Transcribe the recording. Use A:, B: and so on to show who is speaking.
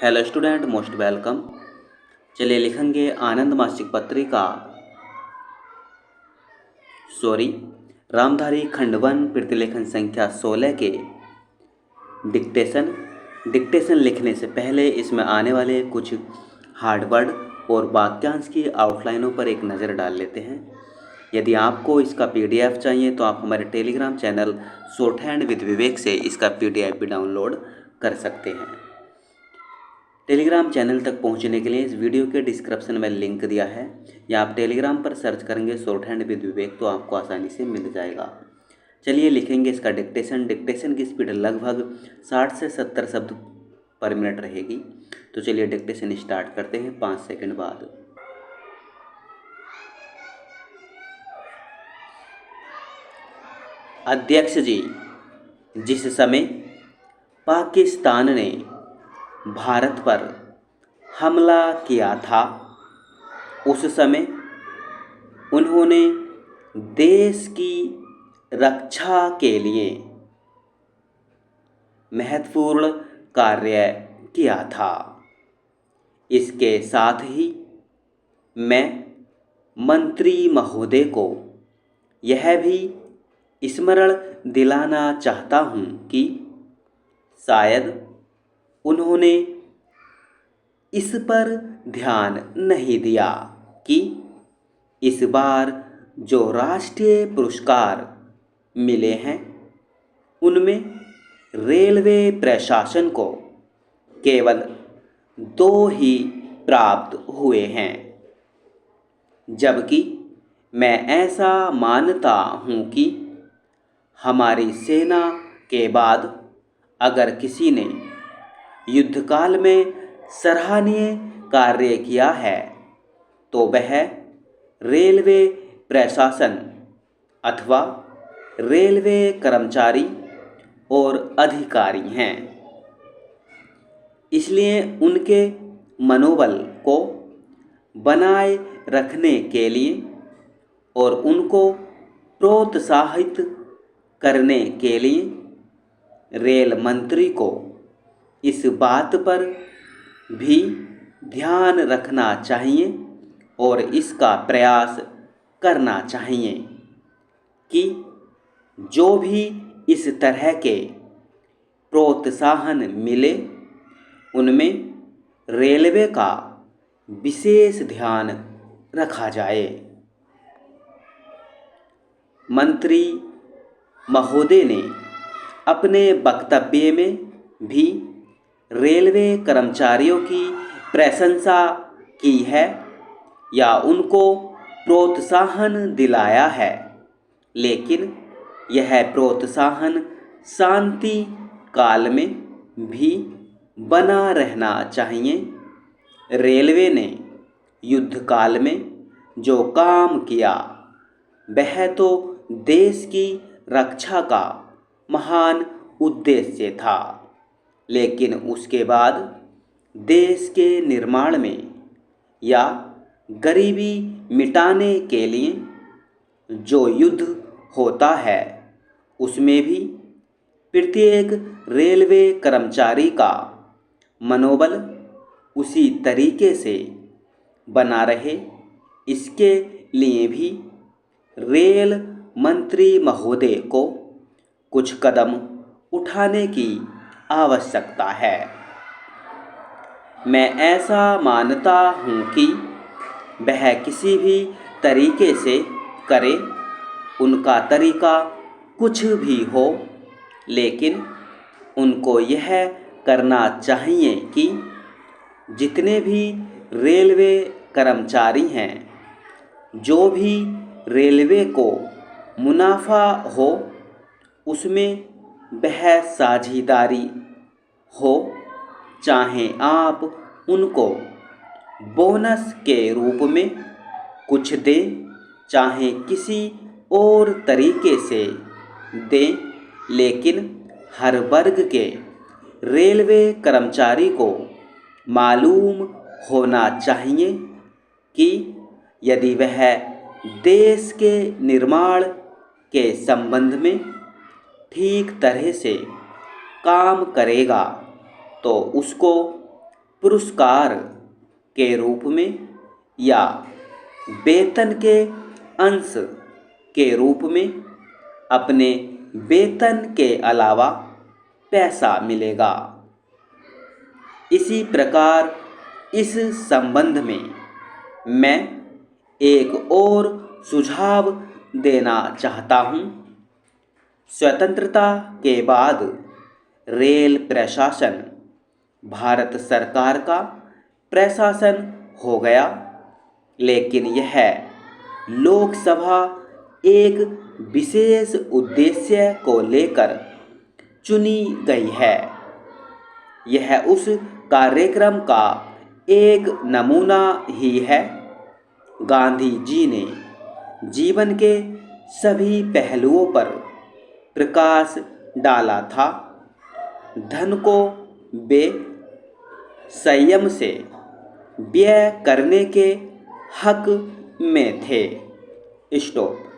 A: Hello student, most welcome. चलिए लिखेंगे आनंद मासिक पत्रिका रामधारी खंडवन प्रतिलेखन संख्या 16 के डिक्टेशन लिखने से पहले इसमें आने वाले कुछ हार्ड वर्ड और वाक्यांश की आउटलाइनों पर एक नज़र डाल लेते हैं। यदि आपको इसका पीडीएफ चाहिए तो आप हमारे Telegram channel shorthand with Vivek से इसका पीडीएफ भी डाउनलोड कर सकते हैं। टेलीग्राम चैनल तक पहुंचने के लिए इस वीडियो के डिस्क्रिप्शन में लिंक दिया है, या आप टेलीग्राम पर सर्च करेंगे शॉर्ट हैंड विद विवेक तो आपको आसानी से मिल जाएगा। चलिए लिखेंगे इसका डिक्टेशन की स्पीड लगभग 60 से 70 शब्द पर मिनट रहेगी। तो चलिए डिक्टेशन स्टार्ट करते हैं 5 सेकंड बाद। अध्यक्ष जी, जिस समय पाकिस्तान ने भारत पर हमला किया था उस समय उन्होंने देश की रक्षा के लिए महत्वपूर्ण कार्य किया था। इसके साथ ही मैं मंत्री महोदय को यह भी स्मरण दिलाना चाहता हूँ कि शायद उन्होंने इस पर ध्यान नहीं दिया कि इस बार जो राष्ट्रीय पुरस्कार मिले हैं उनमें रेलवे प्रशासन को केवल 2 ही प्राप्त हुए हैं, जबकि मैं ऐसा मानता हूँ कि हमारी सेना के बाद अगर किसी ने युद्धकाल में सराहनीय कार्य किया है तो वह रेलवे प्रशासन अथवा रेलवे कर्मचारी और अधिकारी हैं। इसलिए उनके मनोबल को बनाए रखने के लिए और उनको प्रोत्साहित करने के लिए रेल मंत्री को इस बात पर भी ध्यान रखना चाहिए और इसका प्रयास करना चाहिए कि जो भी इस तरह के प्रोत्साहन मिले उनमें रेलवे का विशेष ध्यान रखा जाए। मंत्री महोदय ने अपने वक्तव्य में भी रेलवे कर्मचारियों की प्रशंसा की है या उनको प्रोत्साहन दिलाया है, लेकिन यह प्रोत्साहन शांति काल में भी बना रहना चाहिए। रेलवे ने युद्ध काल में जो काम किया वह तो देश की रक्षा का महान उद्देश्य था, लेकिन उसके बाद देश के निर्माण में या गरीबी मिटाने के लिए जो युद्ध होता है उसमें भी प्रत्येक रेलवे कर्मचारी का मनोबल उसी तरीके से बना रहे, इसके लिए भी रेल मंत्री महोदय को कुछ कदम उठाने की आवश्यकता है। मैं ऐसा मानता हूँ कि वह किसी भी तरीके से करे, उनका तरीका कुछ भी हो, लेकिन उनको यह करना चाहिए कि जितने भी रेलवे कर्मचारी हैं, जो भी रेलवे को मुनाफा हो उसमें वह साझेदारी हो, चाहे आप उनको बोनस के रूप में कुछ दें, चाहे किसी और तरीके से दें, लेकिन हर वर्ग के रेलवे कर्मचारी को मालूम होना चाहिए कि यदि वह देश के निर्माण के संबंध में ठीक तरह से काम करेगा तो उसको पुरस्कार के रूप में या वेतन के अंश के रूप में अपने वेतन के अलावा पैसा मिलेगा। इसी प्रकार इस संबंध में मैं एक और सुझाव देना चाहता हूँ। स्वतंत्रता के बाद रेल प्रशासन भारत सरकार का प्रशासन हो गया, लेकिन यह लोकसभा एक विशेष उद्देश्य को लेकर चुनी गई है। यह उस कार्यक्रम का एक नमूना ही है। गांधी जी ने जीवन के सभी पहलुओं पर प्रकाश डाला था। धन को वे संयम से व्यय करने के हक में थे। स्टॉप।